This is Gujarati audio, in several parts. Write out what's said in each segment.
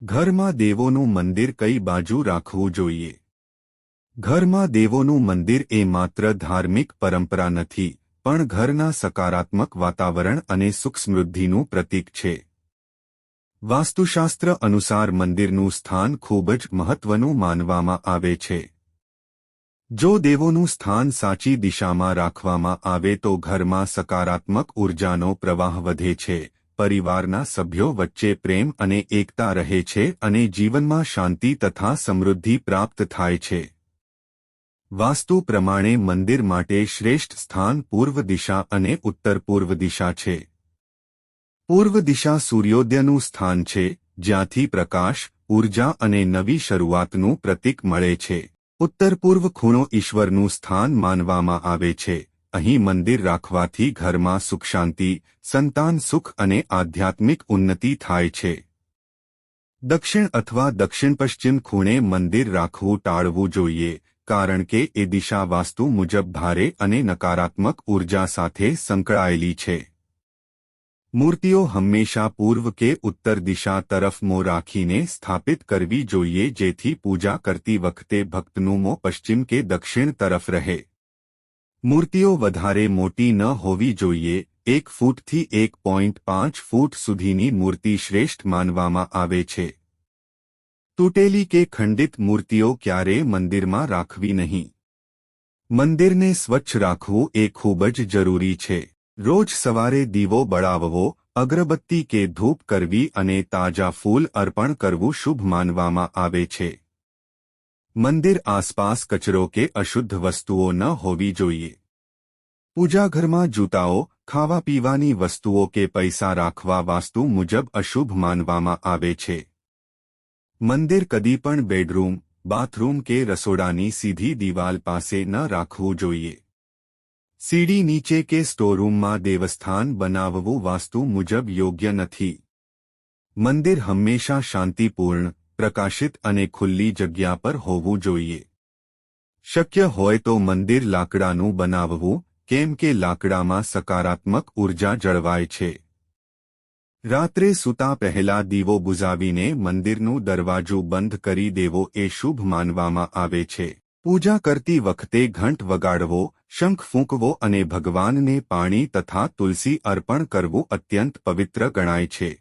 ઘરમાં દેવોનું મંદિર કઈ બાજુ રાખવું જોઈએ? ઘરમાં દેવોનું મંદિર એ માત્ર ધાર્મિક પરંપરા નથી, પણ ઘરના સકારાત્મક વાતાવરણ અને સુખ સમૃદ્ધિનું પ્રતીક છે. વાસ્તુશાસ્ત્ર અનુસાર મંદિરનું સ્થાન ખૂબ જ મહત્વનું માનવામાં આવે છે. જો દેવોનું સ્થાન સાચી દિશામાં રાખવામાં આવે તો ઘરમાં સકારાત્મક ઉર્જાનો પ્રવાહ વધે છે, પરિવારના સભ્યો વચ્ચે પ્રેમ અને એકતા રહે છે અને જીવનમાં શાંતિ તથા સમૃદ્ધિ પ્રાપ્ત થાય છે. વાસ્તુ પ્રમાણે મંદિર માટે શ્રેષ્ઠ સ્થાન પૂર્વ દિશા અને ઉત્તર પૂર્વ દિશા છે. પૂર્વ દિશા સૂર્યોદયનું સ્થાન છે, જ્યાંથી પ્રકાશ, ઊર્જા અને નવી શરૂઆતનું પ્રતીક મળે છે. ઉત્તર પૂર્વ ખૂણો ઈશ્વરનું સ્થાન માનવામાં આવે છે. અહીં મંદિર રાખવાથી ઘરમાં સુખ શાંતિ, સંતાન સુખ અને આધ્યાત્મિક ઉન્નતિ થાય છે. દક્ષિણ અથવા દક્ષિણ પશ્ચિમ ખૂણે મંદિર રાખવું ટાળવું જોઈએ, કારણ કે એ દિશા વાસ્તુ મુજબ ભારે અને નકારાત્મક ઉર્જા સાથે સંકળાયેલી છે. મૂર્તિઓ હંમેશા પૂર્વ કે ઉત્તર દિશા તરફ મોં રાખીને સ્થાપિત કરવી જોઈએ, જેથી પૂજા કરતી વખતે ભક્તનું મોં પશ્ચિમ કે દક્ષિણ તરફ રહે. મૂર્તિઓ વધારે મોટી ન હોવી જોઈએ. 1 ફૂટથી 1.5 ફૂટ સુધીની મૂર્તિ શ્રેષ્ઠ માનવામાં આવે છે. તૂટેલી કે ખંડિત મૂર્તિઓ ક્યારેય મંદિરમાં રાખવી નહીં. મંદિરને સ્વચ્છ રાખવું એ ખૂબ જ જરૂરી છે. રોજ સવારે દીવો બળાવવો, અગરબત્તી કે ધૂપ કરવી અને તાજા ફૂલ અર્પણ કરવું શુભ માનવામાં આવે છે. મંદિર આસપાસ કચરો કે અશુદ્ધ વસ્તુઓ ન હોવી જોઈએ. પૂજાઘરમાં જૂતાઓ, ખાવા પીવાની વસ્તુઓ કે પૈસા રાખવા વાસ્તુ મુજબ અશુભ માનવામાં આવે છે. મંદિર કદી પણ બેડરૂમ, બાથરૂમ કે રસોડાની સીધી દિવાલ પાસે ન રાખવું જોઈએ. સીડી નીચે કે સ્ટોરરૂમમાં દેવસ્થાન બનાવવું વાસ્તુ મુજબ યોગ્ય નથી. મંદિર હંમેશા શાંતિપૂર્ણ, પ્રકાશિત અને ખુલ્લી જગ્યા પર હોવું જોઈએ. શક્ય હોય તો મંદિર લાકડાનું બનાવવું, કેમ કે લાકડામાં સકારાત્મક ઉર્જા જળવાય છે. રાત્રે સૂતા પહેલા દીવો બુઝાવીને મંદિરનું દરવાજો બંધ કરી દેવો એ શુભ માનવામાં આવે છે. પૂજા કરતી વખતે ઘંટ વગાડવો, શંખ ફૂંકવો અને ભગવાનને પાણી તથા તુલસી અર્પણ કરવું અત્યંત પવિત્ર ગણાય છે.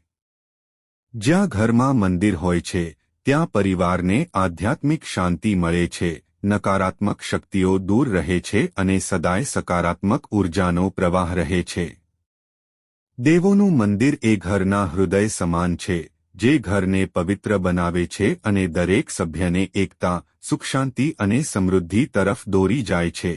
જ્યાં ઘરમાં મંદિર હોય છે, ત્યાં પરિવારને આધ્યાત્મિક શાંતિ મળે છે, નકારાત્મક શક્તિઓ દૂર રહે છે અને સદાય સકારાત્મક ઉર્જાનો પ્રવાહ રહે છે. દેવોનું મંદિર એ ઘરના હૃદય સમાન છે, જે ઘરને પવિત્ર બનાવે છે અને દરેક સભ્યને એકતા, સુખ શાંતિ અને સમૃદ્ધિ તરફ દોરી જાય છે.